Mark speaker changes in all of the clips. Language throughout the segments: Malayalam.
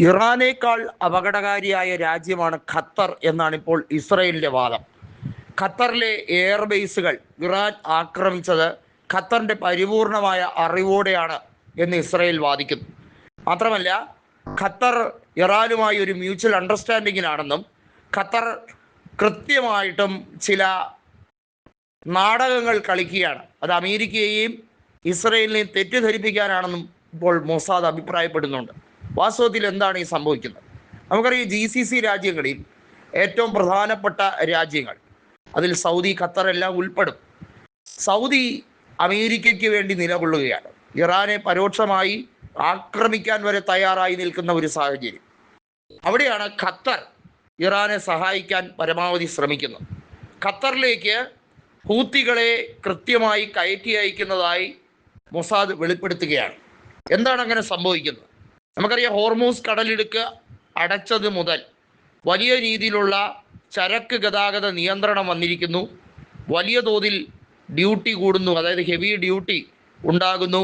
Speaker 1: ഇറാനേക്കാൾ അപകടകാരിയായ രാജ്യമാണ് ഖത്തർ എന്നാണ് ഇപ്പോൾ ഇസ്രയേലിൻ്റെ വാദം. ഖത്തറിലെ എയർബേസുകൾ ഇറാൻ ആക്രമിച്ചത് ഖത്തറിൻ്റെ പരിപൂർണമായ അറിവോടെയാണ് എന്ന് ഇസ്രയേൽ വാദിക്കുന്നു. മാത്രമല്ല, ഖത്തർ ഇറാനുമായി ഒരു മ്യൂച്വൽ അണ്ടർസ്റ്റാൻഡിങ്ങിലാണെന്നും ഖത്തർ കൃത്യമായിട്ടും ചില നാടകങ്ങൾ കളിക്കുകയാണ്, അത് അമേരിക്കയെയും ഇസ്രയേലിനെയും തെറ്റിദ്ധരിപ്പിക്കാനാണെന്നും ഇപ്പോൾ മൊസാദ് അഭിപ്രായപ്പെടുന്നുണ്ട്. വാസ്തവത്തിൽ എന്താണ് ഈ സംഭവിക്കുന്നത്? നമുക്കറിയാം, GCC രാജ്യങ്ങളിൽ ഏറ്റവും പ്രധാനപ്പെട്ട രാജ്യങ്ങൾ, അതിൽ സൗദി, ഖത്തർ എല്ലാം ഉൾപ്പെടും. സൗദി അമേരിക്കയ്ക്ക് വേണ്ടി നിലകൊള്ളുകയാണ്. ഇറാനെ പരോക്ഷമായി ആക്രമിക്കാൻ വരെ തയ്യാറായി നിൽക്കുന്ന ഒരു സാഹചര്യം. അവിടെയാണ് ഖത്തർ ഇറാനെ സഹായിക്കാൻ പരമാവധി ശ്രമിക്കുന്നത്. ഖത്തറിലേക്ക് ഹൂത്തികളെ കൃത്യമായി കയറ്റി അയക്കുന്നതായി മൊസാദ് വെളിപ്പെടുത്തുകയാണ്. എന്താണ് അങ്ങനെ സംഭവിക്കുന്നത്? നമുക്കറിയാം, ഹോർമൂസ് കടലിടുക്ക് അടച്ചത് മുതൽ വലിയ രീതിയിലുള്ള ചരക്ക് ഗതാഗത നിയന്ത്രണം വന്നിരിക്കുന്നു. വലിയ തോതിൽ ഡ്യൂട്ടി കൂടുന്നു, അതായത് ഹെവി ഡ്യൂട്ടി ഉണ്ടാകുന്നു.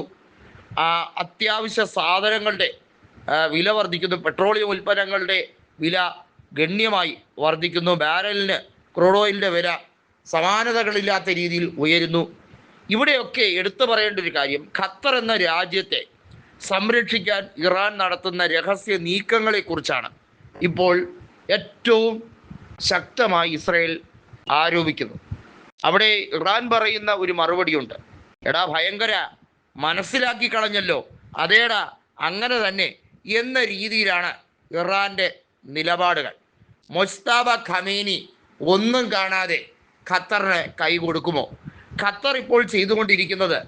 Speaker 1: അത്യാവശ്യ സാധനങ്ങളുടെ വില വർദ്ധിക്കുന്നു. പെട്രോളിയം ഉൽപ്പന്നങ്ങളുടെ വില ഗണ്യമായി വർദ്ധിക്കുന്നു. ബാരലിന് ക്രൂഡ് ഓയിലിൻ്റെ വില സമാനതകളില്ലാത്ത രീതിയിൽ ഉയരുന്നു. ഇവിടെയൊക്കെ എടുത്തു പറയേണ്ട ഒരു കാര്യം, ഖത്തർ എന്ന രാജ്യത്തെ സംരക്ഷിക്കാൻ ഇറാൻ നടത്തുന്ന രഹസ്യ നീക്കങ്ങളെക്കുറിച്ചാണ് ഇപ്പോൾ ഏറ്റവും ശക്തമായി ഇസ്രയേൽ ആരോപിക്കുന്നത്. അവിടെ ഇറാൻ പറയുന്ന ഒരു മറുപടിയുണ്ട്: എടാ ഭയങ്കര, മനസ്സിലാക്കി കളഞ്ഞല്ലോ, അതേടാ അങ്ങനെ തന്നെ എന്ന രീതിയിലാണ് ഇറാൻ്റെ നിലപാടുകൾ. മൊജ്തബ ഖമേനി ഒന്നും കാണാതെ ഖത്തറിന് കൈ കൊടുക്കുമോ? ഖത്തർ ഇപ്പോൾ ചെയ്തുകൊണ്ടിരിക്കുന്നത്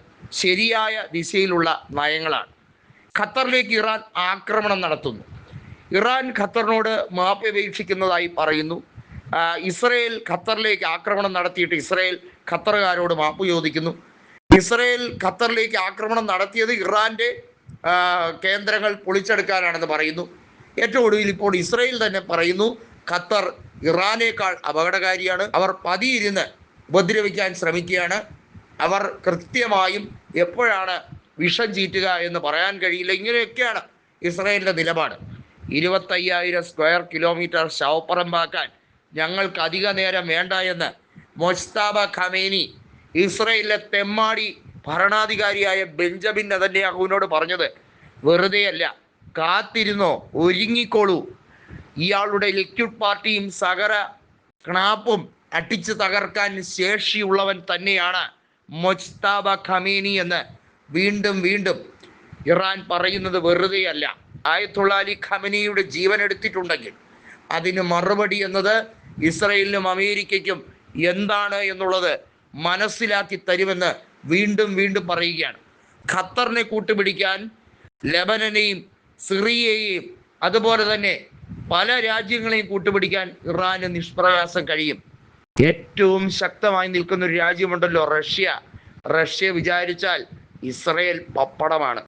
Speaker 1: ശരിയായ ദിശയിലുള്ള നയങ്ങളാണ്. ഖത്തറിലേക്ക് ഇറാൻ ആക്രമണം നടത്തുന്നു. ഇറാൻ ഖത്തറിനോട് മാപ്പപേക്ഷിക്കുന്നതായി പറയുന്നു. ഇസ്രയേൽ ഖത്തറിലേക്ക് ആക്രമണം നടത്തിയിട്ട് ഇസ്രയേൽ ഖത്തറുകാരോട് മാപ്പ് ചോദിക്കുന്നു. ഇസ്രയേൽ ഖത്തറിലേക്ക് ആക്രമണം നടത്തിയത് ഇറാൻ്റെ കേന്ദ്രങ്ങൾ പൊളിച്ചെടുക്കാനാണെന്ന് പറയുന്നു. ഏറ്റവും ഒടുവിൽ ഇപ്പോൾ ഇസ്രയേൽ തന്നെ പറയുന്നു ഖത്തർ ഇറാനേക്കാൾ അപകടകാരിയാണ്. അവർ പതിയിരുന്ന് ഉപദ്രവിക്കാൻ ശ്രമിക്കുകയാണ്. അവർ കൃത്യമായും എപ്പോഴാണ് വിഷം ചീറ്റുക എന്ന് പറയാൻ കഴിയില്ല. ഇങ്ങനെയൊക്കെയാണ് ഇസ്രയേലിൻ്റെ നിലപാട്. 25,000 സ്ക്വയർ കിലോമീറ്റർ ശവപ്പറമ്പാക്കാൻ ഞങ്ങൾക്ക് അധിക നേരം വേണ്ട എന്ന് മൊജ്തബ ഖമേനി ഇസ്രയേലിലെ തെമ്മാടി ഭരണാധികാരിയായ ബെഞ്ചമിൻ നെതന്യാഹുവിനോട് പറഞ്ഞത് വെറുതെയല്ല. കാത്തിരുന്നോ, ഒരുങ്ങിക്കോളൂ. ഇയാളുടെ ലിക്വിഡ് പാർട്ടിയും സകല ക്നാപ്പും അടിച്ചു തകർക്കാൻ ശേഷിയുള്ളവൻ തന്നെയാണ് മൊജ്തബ ഖമേനി എന്ന് വീണ്ടും വീണ്ടും ഇറാൻ പറയുന്നത് വെറുതെയല്ല. ആയത്തുള്ള അലി ഖമേനിയുടെ ജീവൻ എടുത്തിട്ടുണ്ടെങ്കിൽ അതിന് മറുപടി എന്നത് ഇസ്രയേലിനും അമേരിക്കയ്ക്കും എന്താണ് എന്നുള്ളത് മനസ്സിലാക്കി തരുമെന്ന് വീണ്ടും വീണ്ടും പറയുകയാണ്. ഖത്തറിനെ കൂട്ടുപിടിക്കാൻ ലെബനനെയും സിറിയയെയും അതുപോലെ തന്നെ പല രാജ്യങ്ങളെയും കൂട്ടുപിടിക്കാൻ ഇറാന് നിഷ്പ്രയാസം കഴിയും. ഏറ്റവും ശക്തമായി നിൽക്കുന്ന ഒരു രാജ്യമുണ്ടല്ലോ, റഷ്യ. റഷ്യ വിചാരിച്ചാൽ ഇസ്രയേൽ പപ്പടമാണ്.